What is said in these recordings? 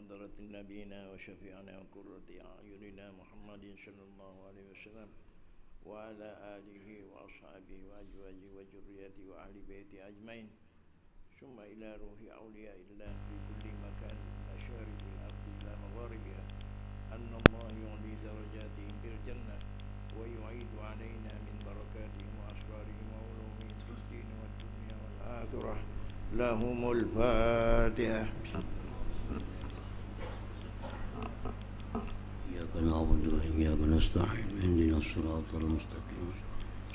حضرة نبينا وشفيعنا وقرة أعيننا محمد صلى الله عليه وسلم وعلى آله وأصحابه وأزواجه وذريته وأهل بيته أجمعين ثم إلى روح أولياء الله في كل مكان من مشارق الأرض إلى مغاربها أن الله يعلي درجاتهم بالجنة ويعيد علينا من بركاتهم وأسرارهم وعلومهم في الدين والدنيا والآخرة لهم الفاتحة. إياك نعبد وإياك نستعين اهدنا الصراط المستقيم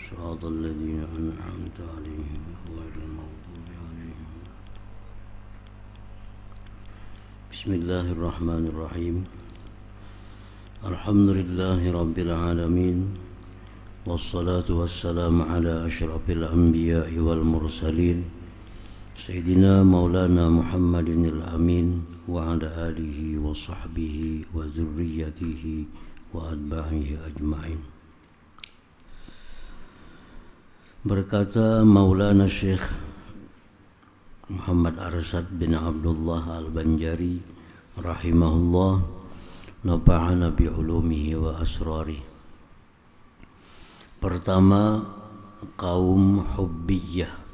صراط الذين أنعمت عليهم غير المغضوب عليهم. بسم الله الرحمن الرحيم. الحمد لله رب العالمين والصلاة والسلام على أشرف الأنبياء والمرسلين سيدنا مولانا محمد الأمين وعلى آله وصحبه وذريته وأتباعه أجمعين. Berkata Maulana Syekh Muhammad Arsad bin Abdullah Al-Banjari rahimahullah, nafa'ana bi'ulumihi wa asrarih. Pertama, kaum Hubbiyah.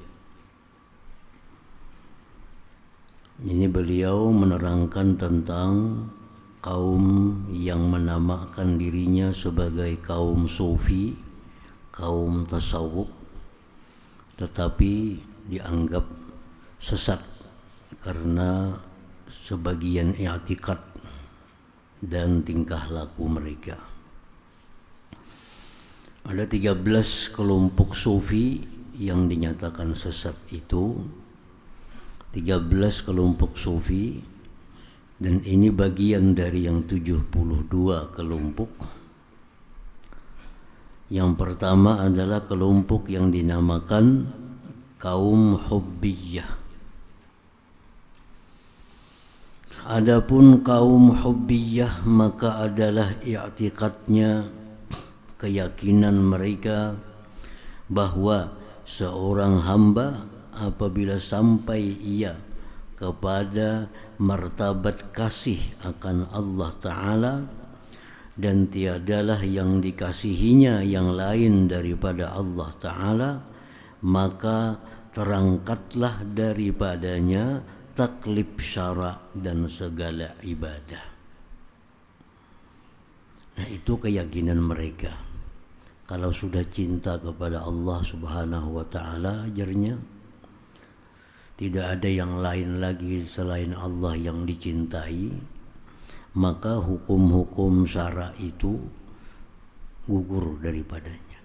Ini beliau menerangkan tentang kaum yang menamakan dirinya sebagai kaum sufi, kaum tasawuf, tetapi dianggap sesat karena sebagian i'tikad dan tingkah laku mereka. Ada 13 kelompok sufi yang dinyatakan sesat itu, 13 kelompok sufi, dan ini bagian dari yang 72 kelompok. Yang pertama adalah kelompok yang dinamakan kaum Hubbiyah. Adapun kaum Hubbiyah maka adalah i'tikadnya, keyakinan mereka bahwa seorang hamba apabila sampai ia kepada martabat kasih akan Allah Ta'ala dan tiadalah yang dikasihinya yang lain daripada Allah Ta'ala, maka terangkatlah daripadanya taklif syara' dan segala ibadah. Nah, itu keyakinan mereka. Kalau sudah cinta kepada Allah Subhanahu wa Ta'ala, ajarnya tidak ada yang lain lagi selain Allah yang dicintai, maka hukum-hukum syara' itu gugur daripadanya,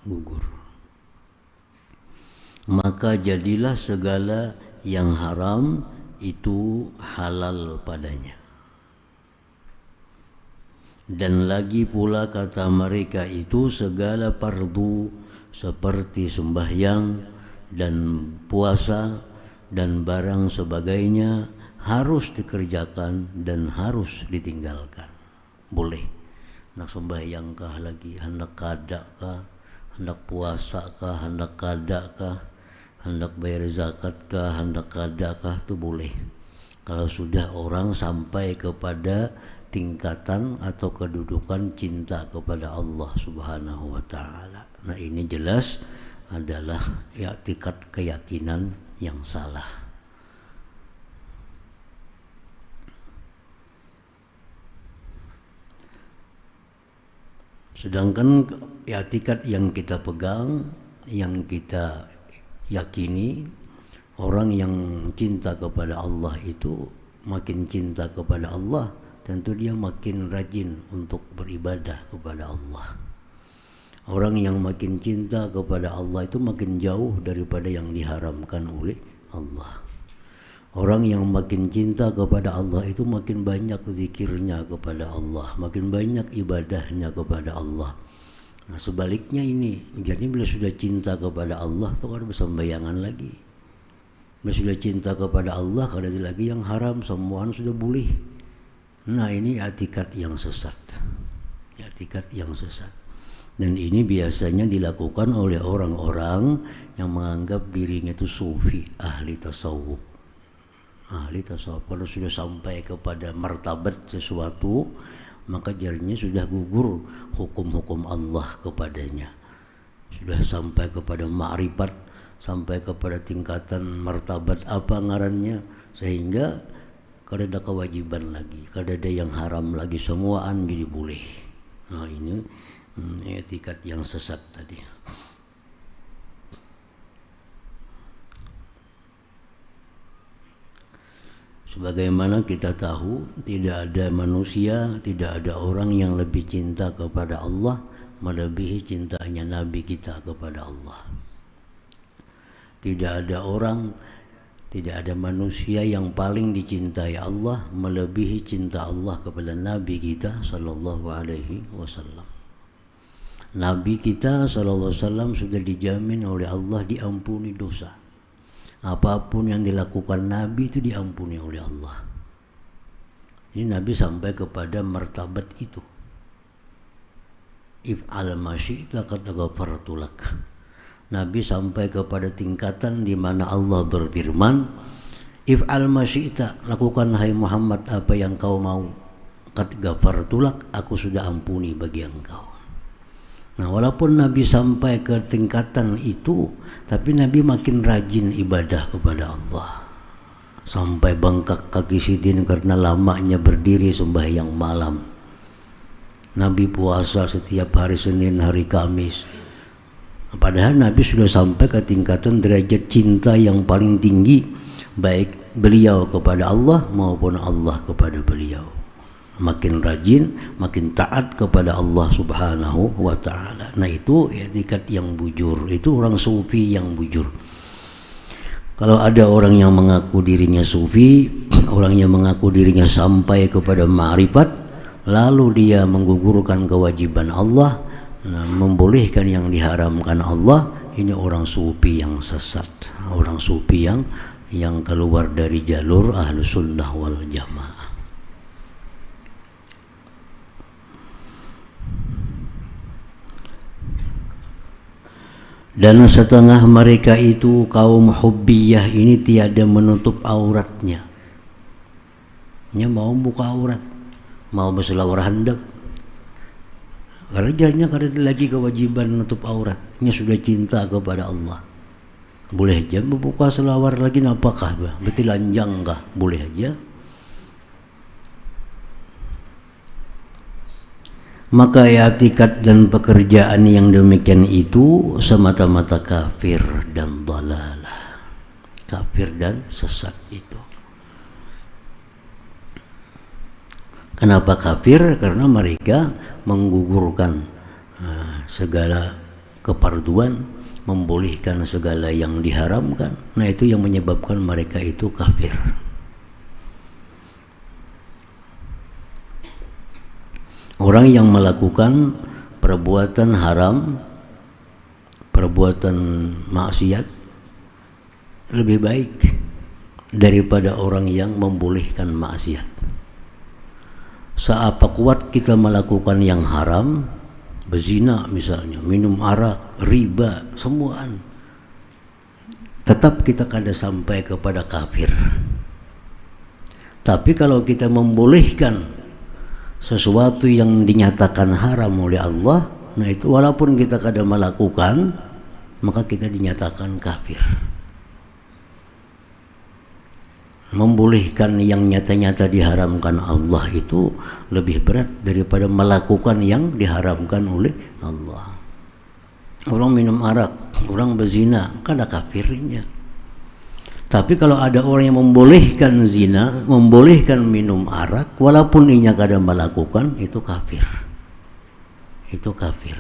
gugur. Maka jadilah segala yang haram itu halal padanya. Dan lagi pula kata mereka itu segala fardu seperti sembahyang dan puasa dan barang sebagainya harus dikerjakan dan harus ditinggalkan. Boleh hendak sembahyang kah lagi, hendak kada kah, hendak puasa kah, hendak kada kah, hendak bayar zakat kah, hendak kada kah, itu boleh. Kalau sudah orang sampai kepada tingkatan atau kedudukan cinta kepada Allah Subhanahu wa Ta'ala. Nah, ini jelas adalah i'tikad, keyakinan yang salah. Sedangkan i'tikad yang kita pegang, yang kita yakini, orang yang cinta kepada Allah itu makin cinta kepada Allah, tentu dia makin rajin untuk beribadah kepada Allah. Orang yang makin cinta kepada Allah itu makin jauh daripada yang diharamkan oleh Allah. Orang yang makin cinta kepada Allah itu makin banyak zikirnya kepada Allah, makin banyak ibadahnya kepada Allah. Nah, sebaliknya ini, jadi bila sudah cinta kepada Allah itu kan bersembayangan lagi. Bila sudah cinta kepada Allah, kada ada lagi yang haram, semuaan sudah boleh. Nah, ini i'tikad yang sesat. I'tikad yang sesat. Dan ini biasanya dilakukan oleh orang-orang yang menganggap dirinya itu sufi, ahli tasawuf. ahli tasawuf. Kalau sudah sampai kepada martabat sesuatu, maka jadinya sudah gugur hukum-hukum Allah kepadanya. Sudah sampai kepada ma'rifat, sampai kepada tingkatan martabat apa ngarannya, sehingga kada ada kewajiban lagi, kada ada yang haram lagi, semuaan jadi boleh. Nah ini etikat yang sesat tadi. Sebagaimana kita tahu, tidak ada manusia, tidak ada orang yang lebih cinta kepada Allah melebihi cintanya Nabi kita kepada Allah. Tidak ada orang, tidak ada manusia yang paling dicintai Allah melebihi cinta Allah kepada Nabi kita sallallahu alaihi wasallam. Nabi kita sallallahu alaihi wasallam sudah dijamin oleh Allah diampuni dosa. Apapun yang dilakukan Nabi itu diampuni oleh Allah. Ini Nabi sampai kepada martabat itu. If'al ma syi'ta qad ghafartu lak. Nabi sampai kepada tingkatan di mana Allah berfirman, if'al ma syi'ta, lakukan hai Muhammad apa yang kau mau, qad ghafartu lak, aku sudah ampuni bagi engkau. Nah, walaupun Nabi sampai ke tingkatan itu, tapi Nabi makin rajin ibadah kepada Allah. Sampai bengkak kaki sidin karena lamanya berdiri sembahyang malam. Nabi puasa setiap hari Senin, hari Kamis. Padahal Nabi sudah sampai ke tingkatan derajat cinta yang paling tinggi, baik beliau kepada Allah maupun Allah kepada beliau. Makin rajin, makin taat kepada Allah Subhanahu wa ta'ala. Nah itu etikat yang bujur, itu orang sufi yang bujur. Kalau ada orang yang mengaku dirinya sufi, orang yang mengaku dirinya sampai kepada ma'rifat, lalu dia menggugurkan kewajiban Allah, membolehkan yang diharamkan Allah, ini orang sufi yang sesat, orang sufi yang keluar dari jalur Ahlus Sunnah wal Jamaah. Dan setengah mereka itu kaum hubbiyah ini tiada menutup auratnya. Nya mau buka aurat, mau berselawar handap. Karena jadinya kada lagi kewajiban menutup aurat. Nya sudah cinta kepada Allah. Boleh aja membuka selawar lagi, apakah betilanjang kah? Boleh aja. Maka etikat dan pekerjaan yang demikian itu semata-mata kafir dan dhalalah. Kafir dan sesat itu. Kenapa kafir? Karena mereka menggugurkan segala keparduan, membolehkan segala yang diharamkan. Nah itu yang menyebabkan mereka itu kafir. Orang yang melakukan perbuatan haram, perbuatan maksiat lebih baik daripada orang yang membolehkan maksiat. Seapa kuat kita melakukan yang haram, berzina misalnya, minum arak, riba, semuaan, tetap kita kada sampai kepada kafir. Tapi kalau kita membolehkan sesuatu yang dinyatakan haram oleh Allah, nah itu walaupun kita kada melakukan, maka kita dinyatakan kafir. Membolehkan yang nyata-nyata diharamkan Allah itu lebih berat daripada melakukan yang diharamkan oleh Allah. Orang minum arak, orang berzina, kada kafirnya. Tapi kalau ada orang yang membolehkan zina, membolehkan minum arak, walaupun inya kada melakukan, itu kafir. Itu kafir.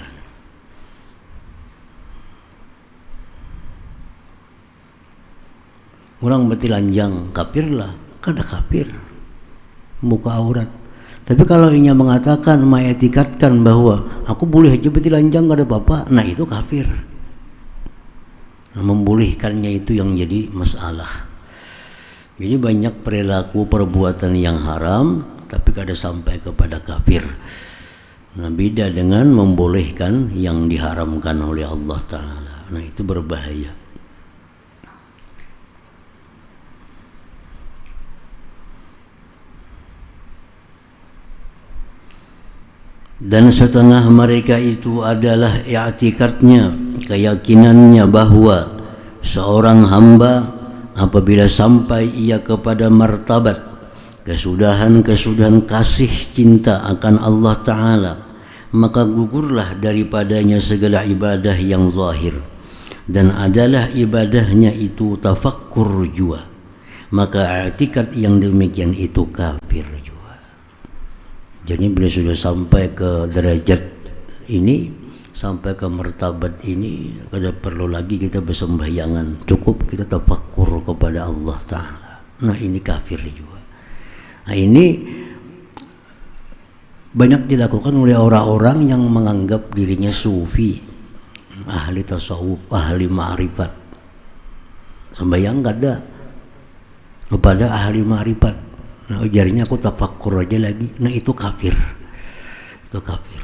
Orang betilanjang, kafirlah, kada kafir. Muka aurat. Tapi kalau inya mengatakan, mengetikatkan bahwa aku boleh aja betilanjang kada apa-apa, nah itu kafir. Membolehkannya itu yang jadi masalah. Jadi banyak perilaku perbuatan yang haram tapi kada sampai kepada kafir. Nah beda dengan membolehkan yang diharamkan oleh Allah Ta'ala. Nah itu berbahaya. Dan setengah mereka itu adalah i'tikadnya, keyakinannya bahwa seorang hamba apabila sampai ia kepada martabat kesudahan kasih cinta akan Allah Ta'ala, maka gugurlah daripadanya segala ibadah yang zahir, dan adalah ibadahnya itu tafakkur jua, maka i'tikad yang demikian itu kafir jua. Jadi bila sudah sampai ke derajat ini, sampai ke martabat ini, tidak perlu lagi kita bersembahyangan, cukup kita tafakkur kepada Allah Ta'ala. Nah ini kafir juga. Nah ini banyak dilakukan oleh orang-orang yang menganggap dirinya sufi, ahli tasawuf, ahli ma'rifat. Sembahyang gak ada kepada ahli ma'rifat. Nah ujarnya aku tafakkur aja lagi. Nah itu kafir. Itu kafir.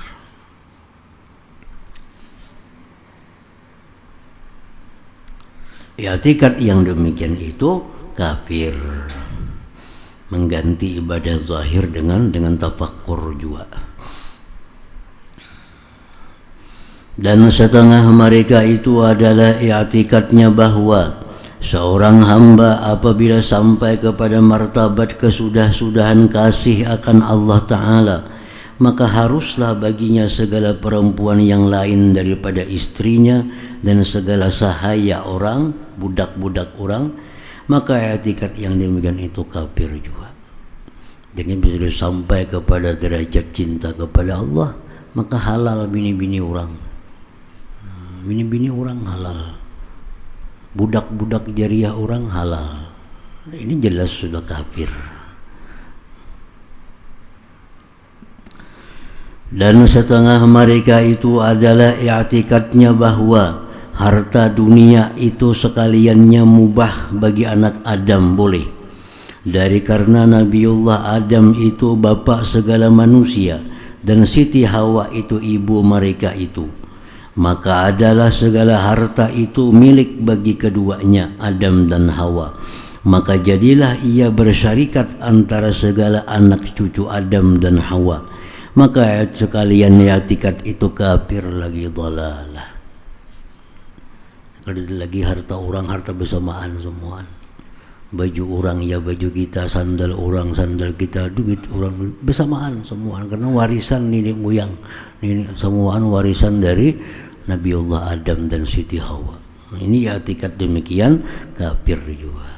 I'tikad yang demikian itu kafir. Mengganti ibadah zahir dengan tafakkur juga. Dan setengah mereka itu adalah i'tikadnya bahwa seorang hamba apabila sampai kepada martabat kesudahan kasih akan Allah Ta'ala, maka haruslah baginya segala perempuan yang lain daripada istrinya dan segala sahaya orang, budak-budak orang, maka i'tikad yang demikian itu kafir juga. Jadi bila sampai kepada derajat cinta kepada Allah, maka halal bini-bini orang. Bini-bini orang halal, budak-budak jariah orang halal. Ini jelas sudah kafir. Dan setengah mereka itu adalah i'tikadnya bahwa harta dunia itu sekaliannya mubah bagi anak Adam, boleh. Dari karena Nabiullah Adam itu bapa segala manusia dan Siti Hawa itu ibu mereka itu, maka adalah segala harta itu milik bagi keduanya, Adam dan Hawa. Maka jadilah ia bersyarikat antara segala anak cucu Adam dan Hawa. Maka sekalian i'tikad itu kafir lagi, dhalalah. Kalau lagi harta orang, harta bersamaan semua. Baju orang ya baju kita, sandal orang sandal kita, duit orang bersamaan semua. Karena warisan nenek moyang, ini semua warisan dari Nabiullah Adam dan Siti Hawa. Ini i'tikad demikian kafir juga.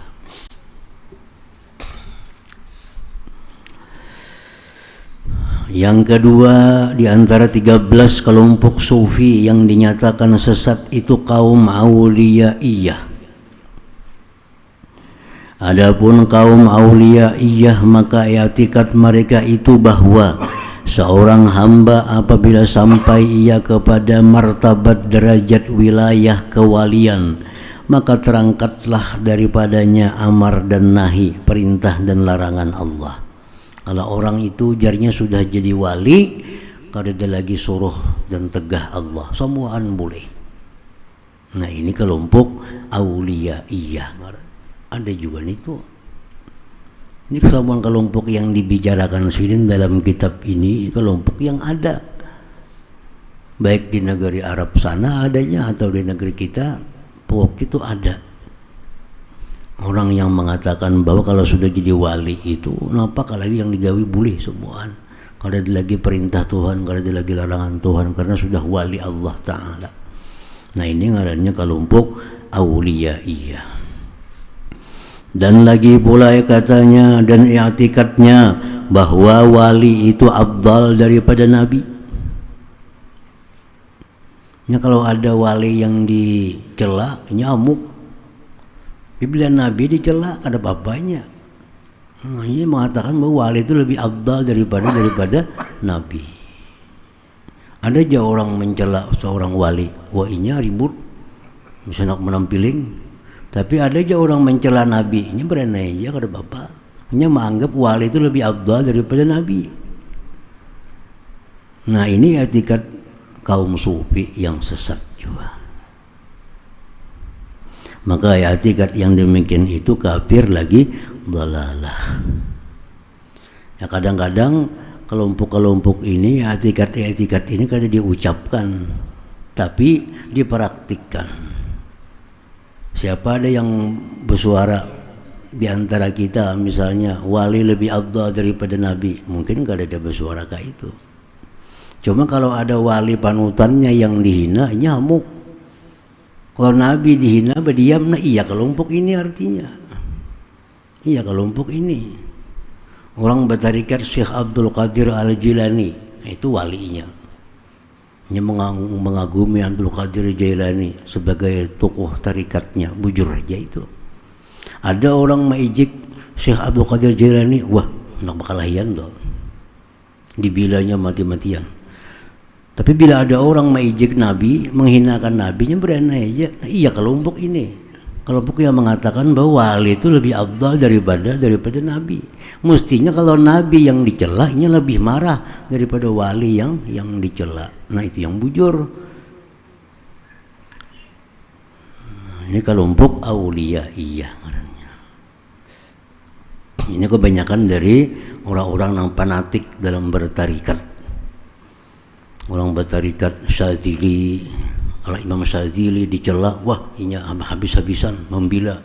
Yang kedua, di antara 13 kelompok sufi yang dinyatakan sesat itu kaum Auliyaiyah. Adapun kaum Auliyaiyah, maka i'tikad mereka itu bahwa seorang hamba apabila sampai ia kepada martabat derajat wilayah kewalian, maka terangkatlah daripadanya amar dan nahi, perintah dan larangan Allah. Kalau orang itu jarinya sudah jadi wali, kalau dia lagi suruh dan tegah Allah, semuaan boleh. Nah ini kelompok Auliyaiyah. Ada juga itu. Ini semua kelompok yang dibicarakan sini dalam kitab ini, kelompok yang ada. Baik di negeri Arab sana adanya atau di negeri kita, pokok itu ada. Orang yang mengatakan bahwa kalau sudah jadi wali itu, kenapa lagi yang digawi boleh semuaan. Kalau ada lagi perintah Tuhan, kalau ada lagi larangan Tuhan, karena sudah wali Allah Ta'ala. Nah ini ngarannya kelompok Auliyaiyah. Dan lagi pula katanya dan i'tikadnya bahwa wali itu afdal daripada Nabi. Ya, kalau ada wali yang dicela, nyamuk. Bila Nabi dicela, ada bapaknya. Nah, ini mengatakan bahwa wali itu lebih afdal daripada Nabi. Ada aja orang mencela seorang wali, wah ini ribut, bisa nak menampiling. Tapi ada aja orang mencela Nabi, ini berenai aja kada bapak. Hanya menganggap wali itu lebih afdal daripada Nabi. Nah ini i'tikad kaum sufi yang sesat juga. Maka i'tikad yang demikian itu kafir lagi, dhalalah. Ya kadang-kadang kelompok-kelompok ini, etikat ini kada diucapkan, tapi dipraktikkan. Siapa ada yang bersuara di antara kita, misalnya wali lebih afdal daripada nabi, mungkin kada ada bersuara kayak itu. Cuma kalau ada wali panutannya yang dihina, nyamuk. Kalau nabi dihina berdiam, nah iya kelompok ini artinya. Iya kelompok ini. Orang bertarikat Syekh Abdul Qadir Al-Jilani, itu walinya. Yang mengagumi Abdul Qadir Jailani sebagai tokoh tarikatnya, bujur aja itu. Ada orang maijik Syekh Abdul Qadir Jailani, wah nak bakal lahian tuh. Dibilanya mati-matian. Tapi bila ada orang maijik Nabi, menghinakan Nabinya, berani aja. Nah, iya kelompok ini. Kelompok yang mengatakan bahwa wali itu lebih afdal daripada Nabi. Mestinya kalau Nabi yang dicela, ini lebih marah daripada wali yang dicela. Nah itu yang bujur. Ini kelompok aulia iya orangnya. Ini kebanyakan dari orang-orang yang fanatik dalam bertarikat. Orang bertarikat Syadzili. Kalau Imam Syadzili dicela, wah ini habis-habisan membela.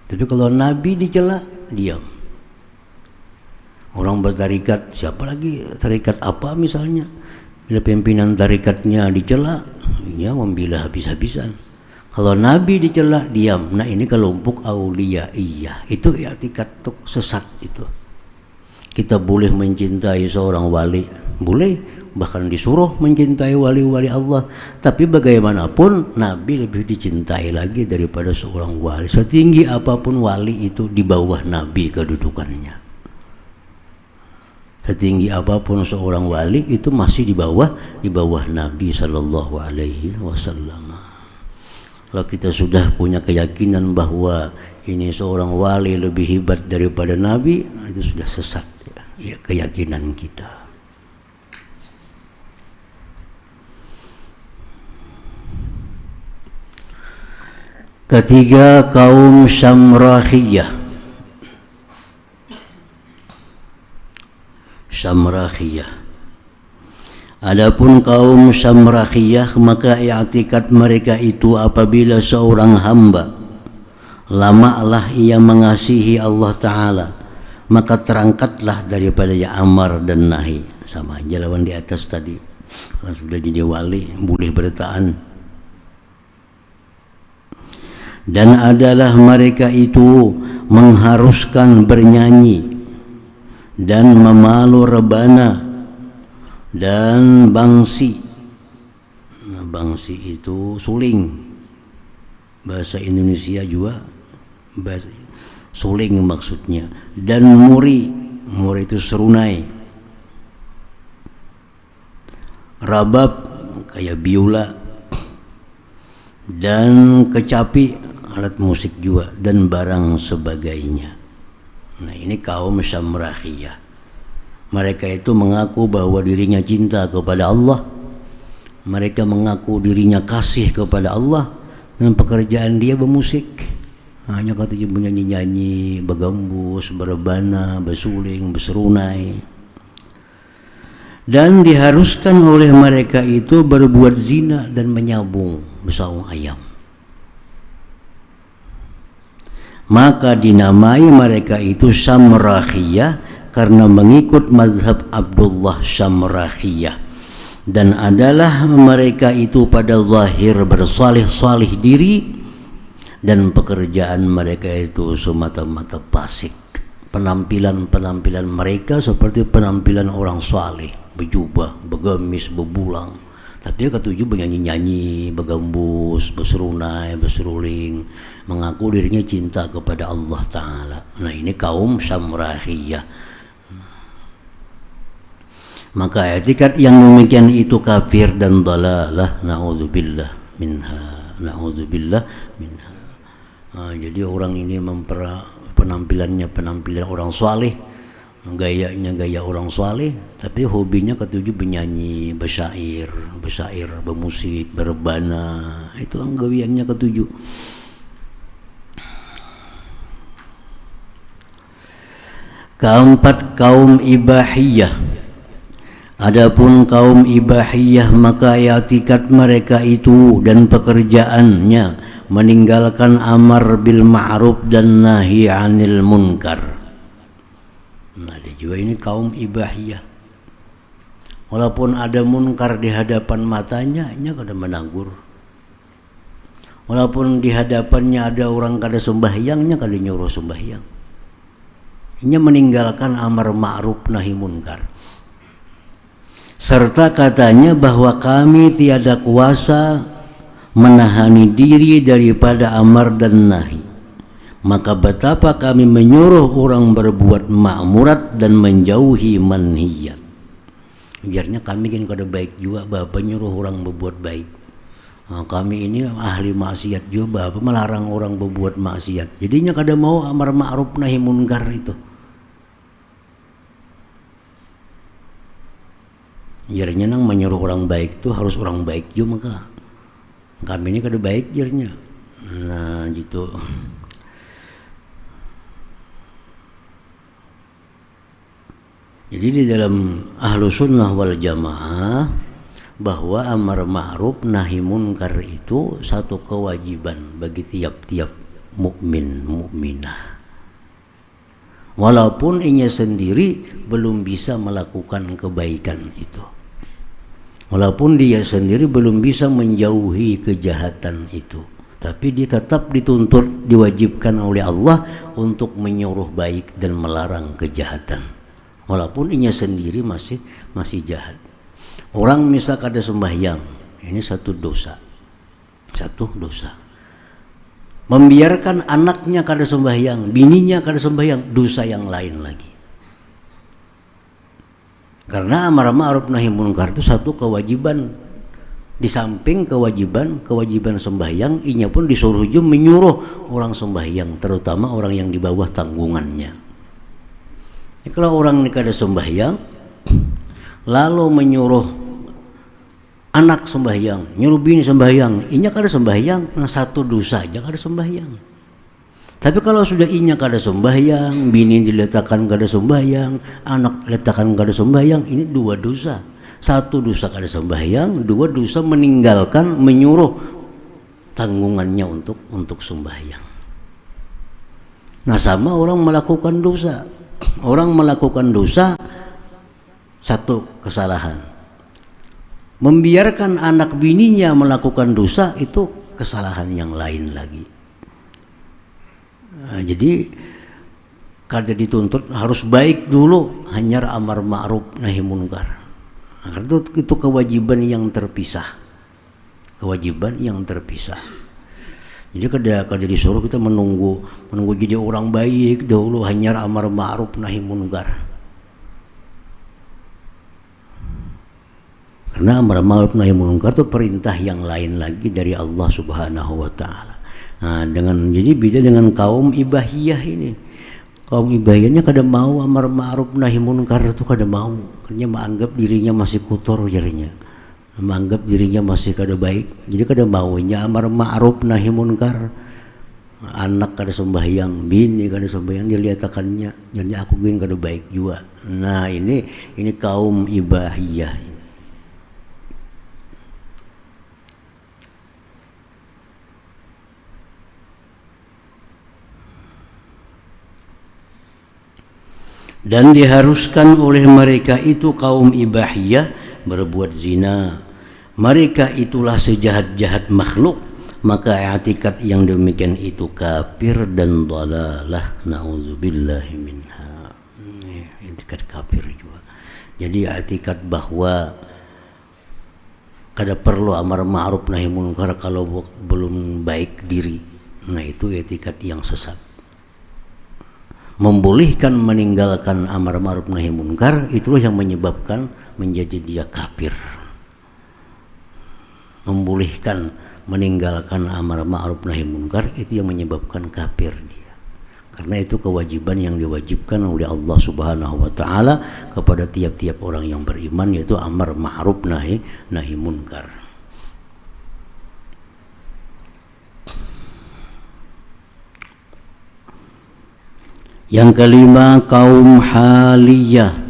Tapi kalau Nabi dicela, diam. Orang bertarikat, siapa lagi tarikat apa misalnya, bila pimpinan tarikatnya dicela, ia membela habis-habisan. Kalau Nabi dicela, diam. Nah ini kelompok aulia iya. Itu i'tiqad sesat itu. Kita boleh mencintai seorang wali, boleh, bahkan disuruh mencintai wali-wali Allah. Tapi bagaimanapun Nabi lebih dicintai lagi daripada seorang wali. Setinggi apapun wali itu di bawah Nabi kedudukannya. Setinggi apapun seorang wali itu masih di bawah Nabi Sallallahu Alaihi Wasallam. Kalau kita sudah punya keyakinan bahwa ini seorang wali lebih hebat daripada Nabi, itu sudah sesat ya keyakinan kita. Ketiga, kaum Syamrakhiyah. Adapun kaum Syamrakhiyah, maka i'tikad mereka itu apabila seorang hamba lamalah ia mengasihi Allah Ta'ala, maka terangkatlah daripada ya amar dan nahi. Sama aja lawan di atas tadi. Kalau sudah jadi wali boleh bertahan. Dan adalah mereka itu mengharuskan bernyanyi dan memalu rebana dan bangsi. Nah, bangsi itu suling, bahasa Indonesia juga bahasa suling maksudnya. Dan muri itu serunai, rabab kayak biola, dan kecapi alat musik juga, dan barang sebagainya. Nah ini kaum Syamrakhiyah. Mereka itu mengaku bahwa dirinya cinta kepada Allah, mereka mengaku dirinya kasih kepada Allah, dan pekerjaan dia bermusik. Hanya katanya bernyanyi-nyanyi, bergambus, berebana, bersuling, berserunai. Dan diharuskan oleh mereka itu berbuat zina dan menyabung bersawung ayam. Maka dinamai mereka itu Syamrakhiyah karena mengikut mazhab Abdullah Syamrakhiyah. Dan adalah mereka itu pada zahir bersalih-salih diri, dan pekerjaan mereka itu semata-mata fasik. Penampilan mereka seperti penampilan orang saleh, berjubah, bergamis, berbulang. Tapi ketujuh bernyanyi-nyanyi, bergambus, berserunai, berseruling, mengaku dirinya cinta kepada Allah Ta'ala. Nah ini kaum Syamrakhiyah. Maka i'tikad yang demikian itu kafir dan dalalah. Na'udzubillah minha. Na'udzubillah minha. Jadi orang ini penampilan orang saleh, gayanya gaya orang saleh, tapi hobinya ketujuh bernyanyi, bersyair, bermusik, berebana. Itu gawiannya ketujuh. Keempat, kaum ibahiyah. Adapun kaum ibahiyah maka i'tikad mereka itu dan pekerjaannya meninggalkan amar bil ma'ruf dan nahi 'anil munkar. Nah, ada juga ini kaum ibahiyah. Walaupun ada munkar di hadapan matanya, nya kada menanggur. Walaupun di hadapannya ada orang kada sembahyangnya, kada nyuruh sembahyang. Nya meninggalkan amar ma'ruf nahi munkar. Serta katanya bahwa kami tiada kuasa menahani diri daripada amar dan nahi. Maka betapa kami menyuruh orang berbuat ma'murat dan menjauhi manhiyat. Biarnya kami kan kada baik juga, Bapak nyuruh orang berbuat baik. Nah, kami ini ahli maksiat juga, Bapak melarang orang berbuat maksiat. Jadinya kada mau amar ma'ruf nahi munkar itu. Biarnya nang menyuruh orang baik itu harus orang baik juga, maka kami ini kada baik biarnya. Nah, gitu. Jadi di dalam ahlu sunnah wal jamaah bahwa amar ma'ruf nahi munkar itu satu kewajiban bagi tiap-tiap mukmin mukminah. Walaupun inya sendiri belum bisa melakukan kebaikan itu. Walaupun dia sendiri belum bisa menjauhi kejahatan itu, tapi dia tetap dituntut, diwajibkan oleh Allah untuk menyuruh baik dan melarang kejahatan. Walaupun inya sendiri masih jahat. Orang misal kada sembahyang, ini satu dosa. Membiarkan anaknya kada sembahyang, bininya kada sembahyang, dosa yang lain lagi. Karena amar ma'ruf nahi munkar itu satu kewajiban. Di samping kewajiban sembahyang, inya pun disuruh juga menyuruh orang sembahyang, terutama orang yang di bawah tanggungannya. Kalau orang ini kada sembahyang, lalu menyuruh anak sembahyang, nyuruh bini sembahyang, inya kada sembahyang, nah satu dosa aja kada sembahyang. Tapi kalau sudah inya kada sembahyang, bini diletakkan kada sembahyang, anak letakkan kada sembahyang, ini dua dosa. Satu dosa kada sembahyang, dua dosa meninggalkan menyuruh tanggungannya untuk sembahyang. Nah, sama orang melakukan dosa. Orang melakukan dosa satu kesalahan. Membiarkan anak bininya melakukan dosa itu kesalahan yang lain lagi. Nah, jadi kada dituntut harus baik dulu, hanya amar ma'ruf nahi munkar. Nah, itu kewajiban yang terpisah. Kewajiban yang terpisah. Jadi kada disuruh kita menunggu jadi orang baik dahulu, hanya amar ma'ruf nahi munkar. Karena amar ma'ruf nahi munkar itu perintah yang lain lagi dari Allah Subhanahu wa taala. Nah, jadi beda dengan kaum ibahiyah ini. Kaum ibahiyahnya kada mau amar ma'ruf nahi munkar itu kada mau. Karena menganggap dirinya masih kotor jarinya. Menganggap dirinya masih kada baik, jadi kada maunya amar ma'ruf nahi munkar. Anak kada sembahyang, bini kada sembahyang, dia liatakannya, jadi aku gini kada baik juga. Nah, ini kaum ibahiyah. Dan diharuskan oleh mereka itu kaum ibahiyah berbuat zina. Mereka itulah sejahat-jahat makhluk, maka i'tikad yang demikian itu kafir dan dhalalah, na'udzubillahi minha. I'tikad kafir juga. Jadi i'tikad bahwa kada perlu amar ma'ruf nahi munkar kalau belum baik diri. Nah, itu i'tikad yang sesat. Membolehkan meninggalkan amar ma'ruf nahi munkar, itulah yang menyebabkan menjadi dia kafir. Membolehkan meninggalkan amar ma'ruf nahi munkar, itu yang menyebabkan kafir dia. Karena itu kewajiban yang diwajibkan oleh Allah Subhanahu wa taala kepada tiap-tiap orang yang beriman, yaitu amar ma'ruf nahi munkar. Yang kelima, kaum haliyah.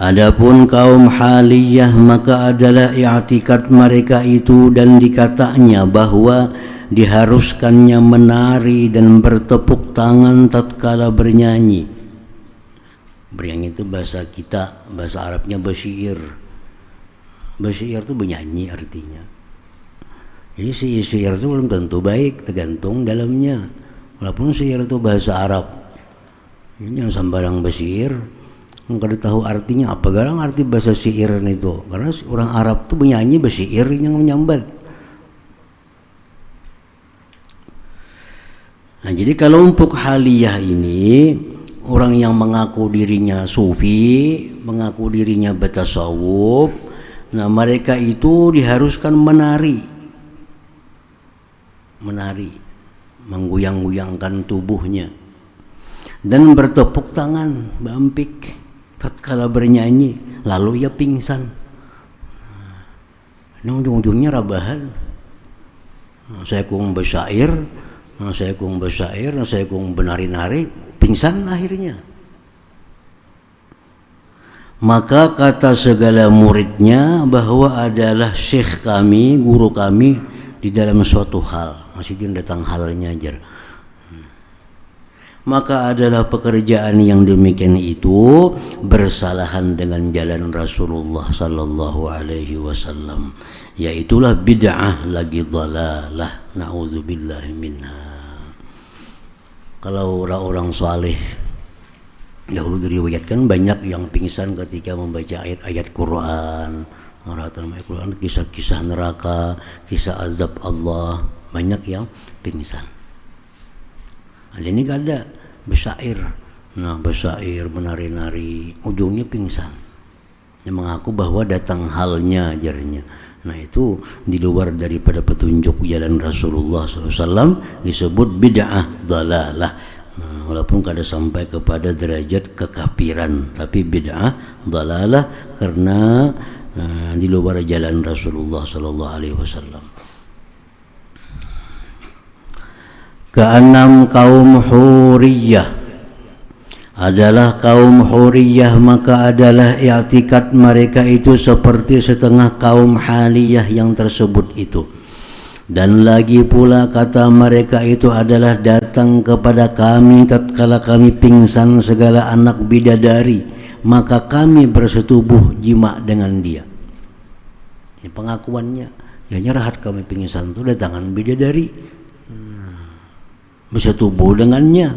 Adapun kaum haliyah maka adalah i'tikad mereka itu dan dikatanya bahwa diharuskannya menari dan bertepuk tangan tatkala bernyanyi. Bernyanyi itu bahasa kita, bahasa Arabnya basyiir. Basyiir itu bernyanyi artinya. Jadi syair itu belum tentu baik, tergantung dalamnya. Walaupun syair itu bahasa Arab, ini yang sembarang basyiir. Kalau tahu artinya apa, garang arti bahasa syair itu, karena orang Arab tuh bernyanyi basyair yang menyambat. Nah, jadi kelompok haliyah ini orang yang mengaku dirinya sufi, mengaku dirinya bertasawuf. Nah, mereka itu diharuskan menari, menggoyang-goyangkan tubuhnya dan bertepuk tangan, bampik tatkala bernyanyi, lalu ia pingsan. Ini ujung-ujungnya rabahan. Saya kung bersyair, saya kung benari-nari, pingsan akhirnya. Maka kata segala muridnya bahwa adalah syekh kami, guru kami di dalam suatu hal, masih datang halnya aja. Maka adalah pekerjaan yang demikian itu bersalahan dengan jalan Rasulullah sallallahu alaihi wasallam, yaitulah bid'ah lagi dhalalah, na'udzubillah minha. Kalau orang saleh dahulu diriwayatkan banyak yang pingsan ketika membaca ayat-ayat Quran, Al-Quran, kisah-kisah neraka, kisah azab Allah, banyak yang pingsan. Ada ini ada bersyair, bersyair, menari-nari, ujungnya pingsan. Yang mengaku bahwa datang halnya ajarnya. Nah, itu di luar daripada petunjuk jalan Rasulullah SAW, disebut bid'ah dalalah. Walaupun kada sampai kepada derajat kekafiran, tapi bid'ah dalalah karena di luar jalan Rasulullah SAW. Keenam, kaum huriyah adalah kaum huriyah, maka adalah i'tikad mereka itu seperti setengah kaum haliyah yang tersebut itu. Dan lagi pula kata mereka itu adalah datang kepada kami tatkala kami pingsan segala anak bidadari, maka kami bersetubuh jima dengan dia. Ini pengakuannya, ya nyerahat kami pingsan itu datangan bidadari, bersetubuh dengannya.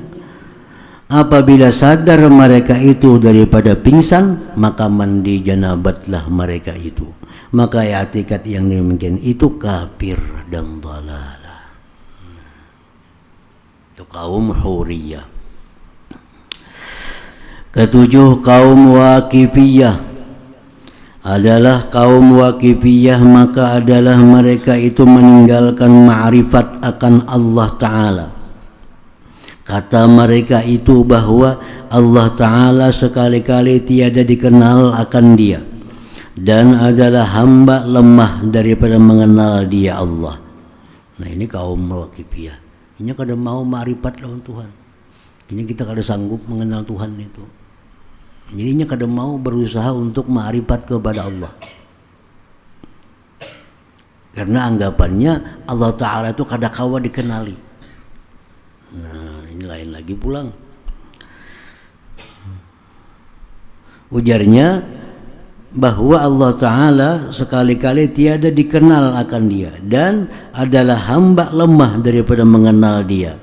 Apabila sadar mereka itu daripada pingsan, maka mandi janabatlah mereka itu. Maka i'tikad yang demikian itu kafir dan dhalalah. Itu kaum huriyah. Ketujuh, kaum waqifiyah adalah kaum waqifiyah, maka adalah mereka itu meninggalkan ma'rifat akan Allah Ta'ala. Kata mereka itu bahwa Allah Ta'ala sekali-kali tiada dikenal akan dia, dan adalah hamba lemah daripada mengenal dia Allah. Nah, ini kaum waqifiyah. Ini kada mau ma'rifat lawan Tuhan. Ini kita kada sanggup mengenal Tuhan itu. Jadinya kada mau berusaha untuk ma'rifat kepada Allah. Karena anggapannya Allah Ta'ala itu kada kawa dikenali. Nah, ini lain lagi pulang. Ujarnya bahwa Allah Ta'ala sekali-kali tiada dikenal akan dia dan adalah hamba lemah daripada mengenal dia.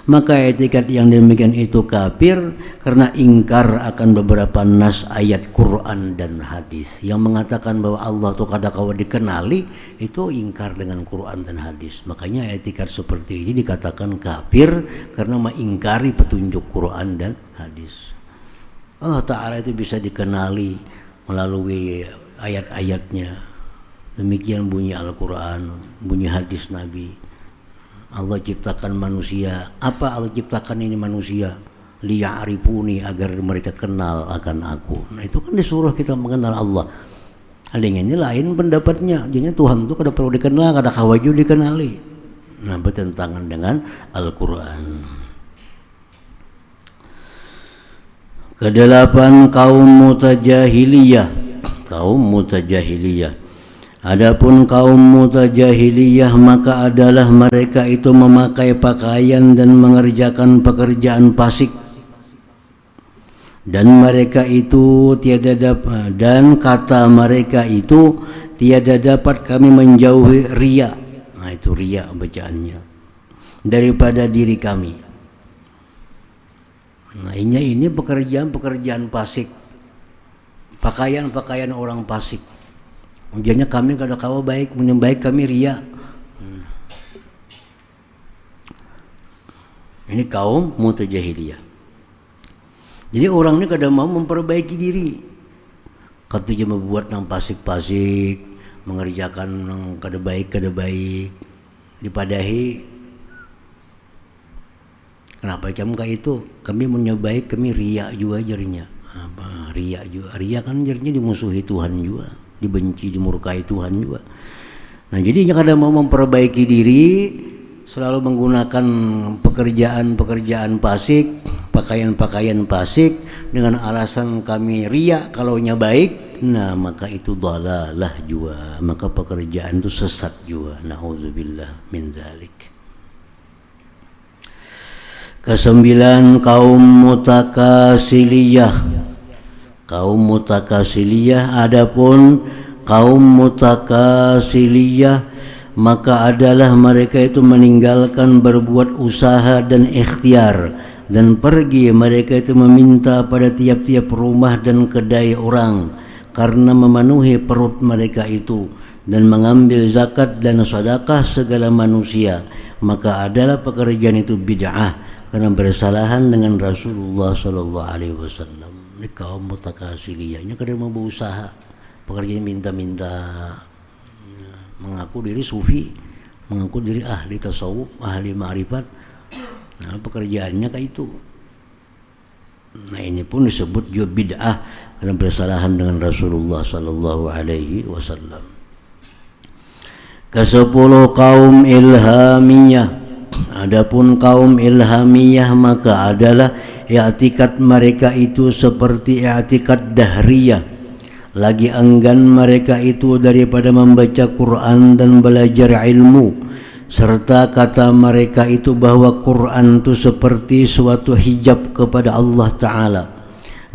Maka i'tikad yang demikian itu kafir karena ingkar akan beberapa nas ayat Quran dan hadis yang mengatakan bahwa Allah itu kada kawa dikenali. Itu ingkar dengan Quran dan hadis. Makanya i'tikad seperti ini dikatakan kafir karena mengingkari petunjuk Quran dan hadis. Allah Ta'ala itu bisa dikenali melalui ayat-ayatnya. Demikian bunyi Al-Quran, bunyi hadis Nabi. Allah ciptakan manusia. Apa Allah ciptakan ini manusia? Liya'rifuni, agar mereka kenal akan aku. Nah, itu kan disuruh kita mengenal Allah. Adanya ini lain pendapatnya. Jadi Tuhan itu kada perlu dikenal, kada kawaju dikenali. Nah, bertentangan dengan Al-Quran. Kedelapan, kaum mutajahiliyah. Kaum mutajahiliyah. Adapun kaum mutajahiliyah maka adalah mereka itu memakai pakaian dan mengerjakan pekerjaan fasik. Dan mereka itu tiada dapat, dan kata mereka itu tiada dapat kami menjauhi riya. Nah itu riya bacaannya, daripada diri kami. Nah ini pekerjaan fasik, pakaian orang fasik. Ujiannya kami kada kawa baik, baik kami riya. Ini kaum mutajahiliyah. Jadi orang ini kada mau memperbaiki diri. Katanya membuat nang fasik-fasik, mengerjakan nang kada baik, dipadahi. Kenapa kamu kayak itu? Kami punya baik, kami riya juga jarinya. Apa riya juga? Riya kan jarinya dimusuhi Tuhan juga, dibenci, dimurkai Tuhan juga. Nah jadi kada mau memperbaiki diri, selalu menggunakan pekerjaan fasik, pakaian fasik dengan alasan kami riya kalaunya baik. Nah maka itu dhalalah juga, maka pekerjaan itu sesat juga. Nauzubillah min zalik. Kesembilan, kaum mutakasiliyah. Kaum mutakasiliyah, adapun kaum mutakasiliyah maka adalah mereka itu meninggalkan berbuat usaha dan ikhtiar, dan pergi mereka itu meminta pada tiap-tiap rumah dan kedai orang karena memenuhi perut mereka itu, dan mengambil zakat dan sedekah segala manusia. Maka adalah pekerjaan itu bid'ah karena bersalahan dengan Rasulullah sallallahu alaihi wasallam. Ini kaum mutakasiliyahnya kada mau berusaha, pekerjaan minta-minta, mengaku diri sufi, mengaku diri ahli tasawuf, ahli ma'rifat. Nah, pekerjaannya kayak itu. Nah, ini pun disebut juga bid'ah karena bersalahan dengan Rasulullah sallallahu alaihi wasallam. Kesepuluh, kaum ilhamiyah. Adapun kaum ilhamiyah maka adalah i'tikad mereka itu seperti i'tikad dahriyah. Lagi enggan mereka itu daripada membaca Quran dan belajar ilmu, serta kata mereka itu bahwa Quran itu seperti suatu hijab kepada Allah Ta'ala,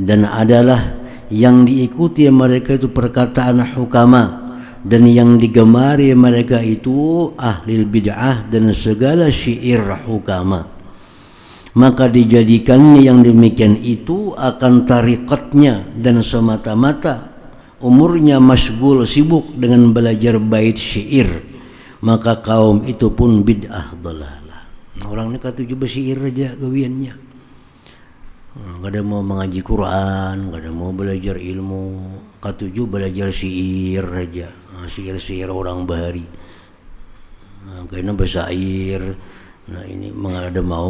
dan adalah yang diikuti mereka itu perkataan hukama, dan yang digemari mereka itu ahli bid'ah dan segala syair hukama. Maka dijadikannya yang demikian itu akan tarikatnya, dan semata-mata umurnya masyghul sibuk dengan belajar bait syair, maka kaum itu pun bid'ah dalalah. Orang ni kata juga syair aja gawiannya, kada mau mengaji Quran, kada mau belajar ilmu, katuju belajar syair aja. Syair-syair orang bahari, kayaknya bersair. Nah ini ada mau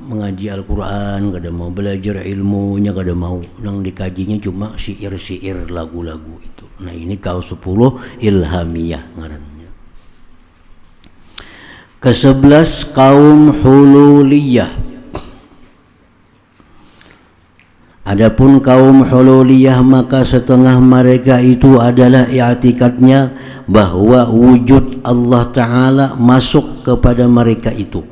mengaji Al-Quran, kada mau belajar ilmunya, kada mau. Yang dikajinya cuma syair-syair, lagu-lagu itu. Nah ini kaum 10 ilhamiyah ngarannya. Ke-11, kaum hululiyah. Adapun kaum hululiyah maka setengah mereka itu adalah i'tikadnya bahwa wujud Allah Ta'ala masuk kepada mereka itu.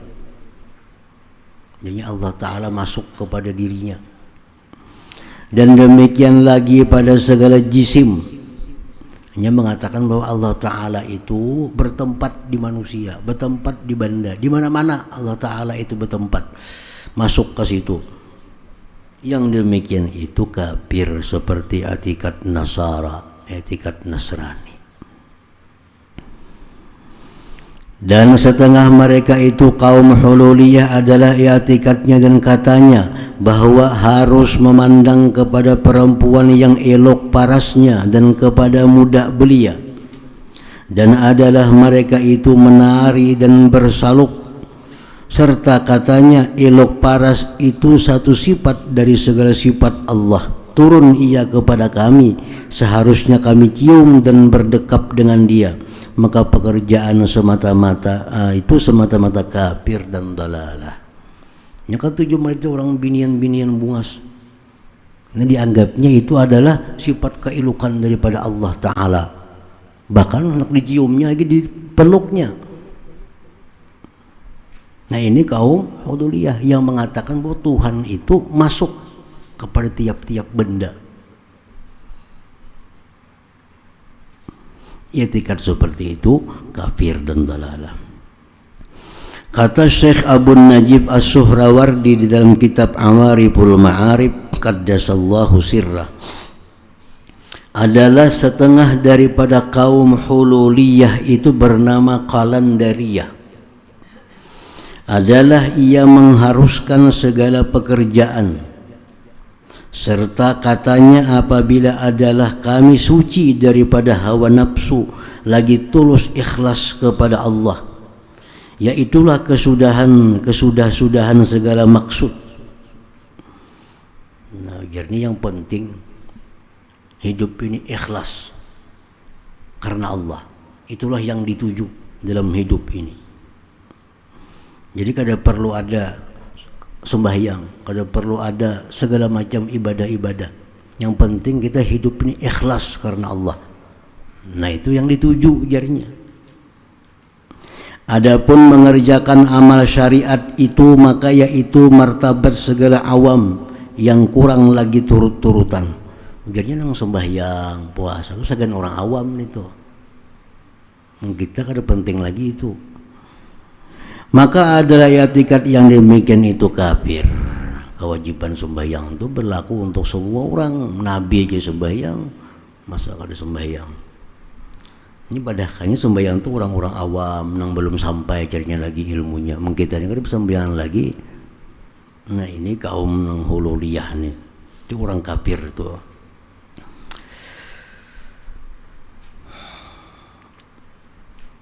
Jadi Allah Ta'ala masuk kepada dirinya. Dan demikian lagi pada segala jisim. Hanya mengatakan bahwa Allah Ta'ala itu bertempat di manusia, bertempat di benda, di mana-mana Allah Ta'ala itu bertempat, masuk ke situ. Yang demikian itu kafir, seperti i'tikad Nasara, i'tikad Nasrani. Dan setengah mereka itu kaum hululiyah adalah i'tikadnya dan katanya bahwa harus memandang kepada perempuan yang elok parasnya dan kepada budak belia, dan adalah mereka itu menari dan bersaluk, serta katanya elok paras itu satu sifat dari segala sifat Allah. Turun ia kepada kami, seharusnya kami cium dan berdekap dengan dia. Maka pekerjaan semata-mata itu semata-mata kafir dan dalalah. Yang ketujuh itu orang binian-binian bungas. Nah, dianggapnya itu adalah sifat keilukan daripada Allah Ta'ala. Bahkan hendak diciumnya lagi, dipeluknya. Nah, ini kaum Huduliyah yang mengatakan bahwa Tuhan itu masuk kepada tiap-tiap benda. I'tikad seperti itu kafir dan dalalah. Kata Syekh Abu Najib As-Suhrawardi di dalam kitab Amariful Ma'arif, qaddasallahu sirrah, adalah setengah daripada kaum Hululiyah itu bernama Qalandariyah. Adalah ia mengharuskan segala pekerjaan, serta katanya apabila adalah kami suci daripada hawa nafsu lagi tulus ikhlas kepada Allah, yaitulah kesudahan segala maksud. Nah, jadi yang penting hidup ini ikhlas karena Allah. Itulah yang dituju dalam hidup ini. Jadi kada perlu ada sembahyang, kada perlu ada segala macam ibadah-ibadah. Yang penting kita hidup ini ikhlas karena Allah. Nah, itu yang dituju jarinya. Adapun mengerjakan amal syariat itu, maka yaitu martabat segala awam yang kurang lagi turut-turutan. Jadinya nang sembahyang, puasa itu segan orang awam itu. Kita kada penting lagi itu. Maka adalah i'tikad yang demikian itu kafir. Kewajiban sembahyang itu berlaku untuk semua orang. Nabi aja sembahyang, masa kada sembahyang? Ini padahal sembahyang itu orang-orang awam yang belum sampai akhirnya lagi ilmunya. Mengkita ini kada sembahyang lagi. Nah, ini kaum Hululiyah nih, itu orang kafir itu.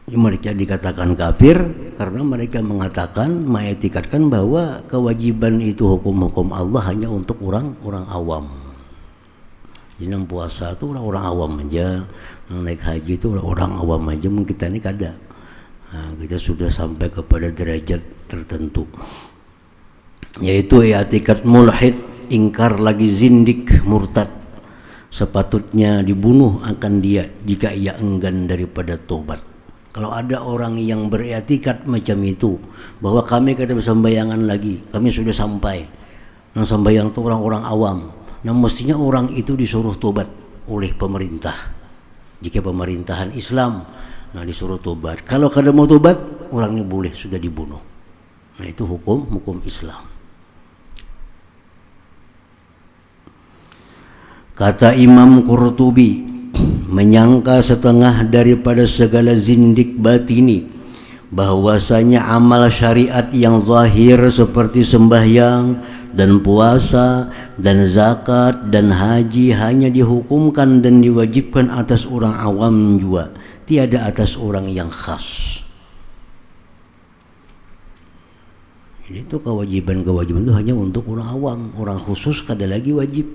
Mereka dikatakan kafir karena mereka mengatakan, mengiktikadkan bahwa kewajiban itu hukum-hukum Allah hanya untuk orang-orang awam. Jadi yang puasa itu orang-orang awam aja, yang naik haji itu orang awam aja. Mungkin kita ini kada. Nah, kita sudah sampai kepada derajat tertentu, yaitu i'tikad mulhid, ingkar lagi zindik, murtad. Sepatutnya dibunuh akan dia jika ia enggan daripada tobat. Kalau ada orang yang beriktikad macam itu, bahwa kami kada bersembayangan lagi, kami sudah sampai. Nah, sembahyang itu orang-orang awam. Nah, mestinya orang itu disuruh tobat oleh pemerintah. Jika pemerintahan Islam, nah disuruh tobat. Kalau kada mau tobat, orangnya boleh sudah dibunuh. Nah, itu hukum Islam. Kata Imam Qurtubi, menyangka setengah daripada segala zindik batini, bahwasanya amal syariat yang zahir seperti sembahyang dan puasa dan zakat dan haji hanya dihukumkan dan diwajibkan atas orang awam juga, tiada atas orang yang khas. Jadi itu kewajiban itu hanya untuk orang awam, orang khusus kada lagi wajib.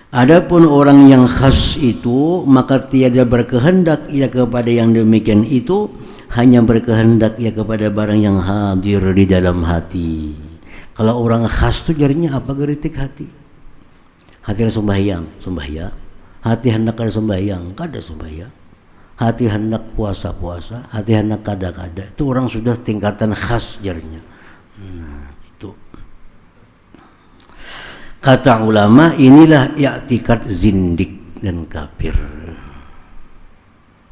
Adapun orang yang khas itu, maka tiada berkehendak ia kepada yang demikian itu, hanya berkehendak ia kepada barang yang hadir di dalam hati. Kalau orang khas itu jadinya apa? Geritik hati. Hati sembahyang. Hati hendak kada sembahyang, kada sembahyang. Hati hendak puasa, hati hendak kada. Itu orang sudah tingkatan khas jadinya. Nah, itu. Kata ulama, inilah i'tikad zindik dan kafir.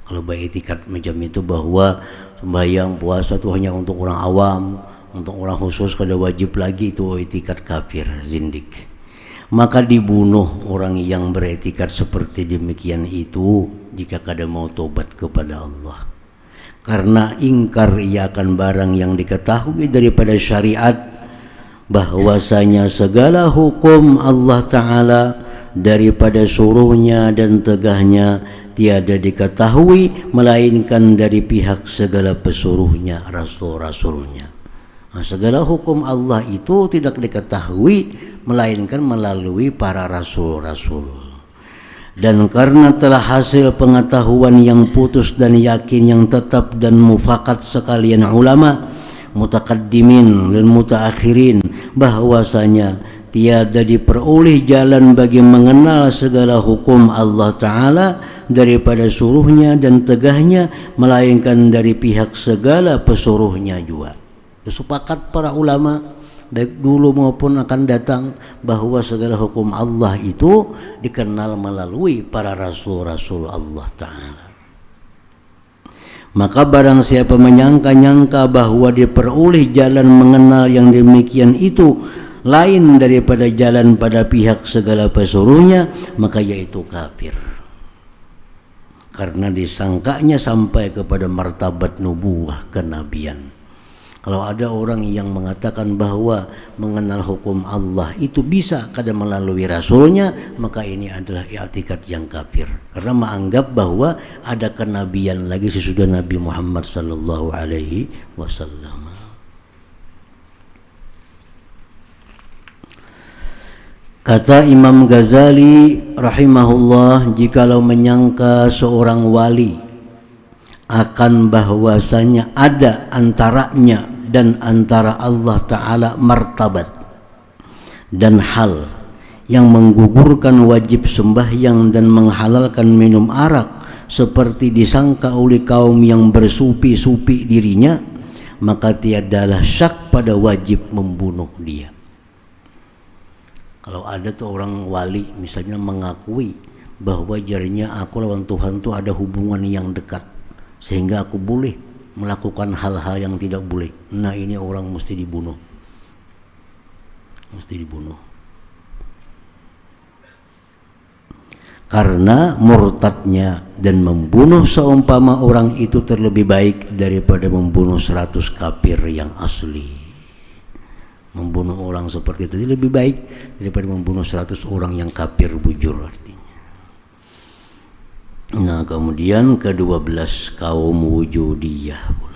Kalau i'tikad macam itu bahwa sembahyang puasa itu hanya untuk orang awam, untuk orang khusus kada wajib lagi, itu i'tikad kafir, zindik. Maka dibunuh orang yang beriktikad seperti demikian itu jika kada mau tobat kepada Allah. Karena ingkar ia akan barang yang diketahui daripada syariat, bahwasanya segala hukum Allah Ta'ala daripada suruhnya dan tegahnya tiada diketahui melainkan dari pihak segala pesuruhnya, rasul-rasulnya. Nah, segala hukum Allah itu tidak diketahui melainkan melalui para rasul-rasul. Dan karena telah hasil pengetahuan yang putus dan yakin yang tetap dan mufakat sekalian ulama, mutakaddimin dan mutaakhirin, bahwasanya tiada diperoleh jalan bagi mengenal segala hukum Allah Ta'ala daripada suruhnya dan tegahnya, melainkan dari pihak segala pesuruhnya juga. Sepakat para ulama baik dulu maupun akan datang bahwa segala hukum Allah itu dikenal melalui para rasul-rasul Allah Ta'ala. Maka barang siapa menyangka-nyangka bahwa diperoleh jalan mengenal yang demikian itu lain daripada jalan pada pihak segala pesuruhnya, maka yaitu kafir, karena disangkanya sampai kepada martabat nubuwah, kenabian. Kalau ada orang yang mengatakan bahwa mengenal hukum Allah itu bisa kada melalui rasulnya, maka ini adalah i'tikad yang kafir, karena menganggap bahwa ada kenabian lagi sesudah Nabi Muhammad sallallahu alaihi wasallam. Kata Imam Ghazali rahimahullah, jikalau menyangka seorang wali akan bahwasanya ada antaranya dan antara Allah Ta'ala martabat dan hal yang menggugurkan wajib sembahyang dan menghalalkan minum arak seperti disangka oleh kaum yang bersupi-supi dirinya, maka tiadalah syak pada wajib membunuh dia. Kalau ada tuh orang wali misalnya mengakui bahwa jarinya aku lawan Tuhan tuh ada hubungan yang dekat sehingga aku boleh melakukan hal-hal yang tidak boleh, nah ini orang mesti dibunuh. Mesti dibunuh. Karena murtadnya dan membunuh seumpama orang itu terlebih baik daripada membunuh 100 kafir yang asli. Membunuh orang seperti itu lebih baik daripada membunuh 100 orang yang kafir bujur artinya. Nah, kemudian ke-12 kaum wujudiyah pulang.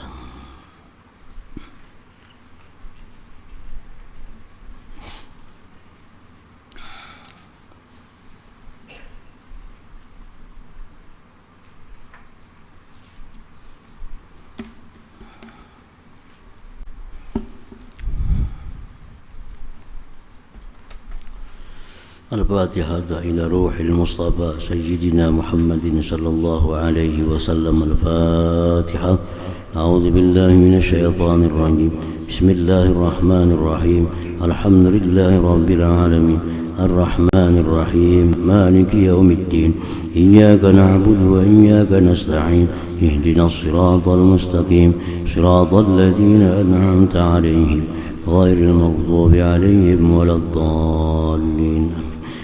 الفاتحة إلى روح المصطفى سيدنا محمد صلى الله عليه وسلم. الفاتحة. أعوذ بالله من الشيطان الرجيم. بسم الله الرحمن الرحيم. الحمد لله رب العالمين الرحمن الرحيم مالك يوم الدين إياك نعبد وإياك نستعين اهدنا الصراط المستقيم صراط الذين أنعمت عليهم غير المغضوب عليهم ولا الضالين.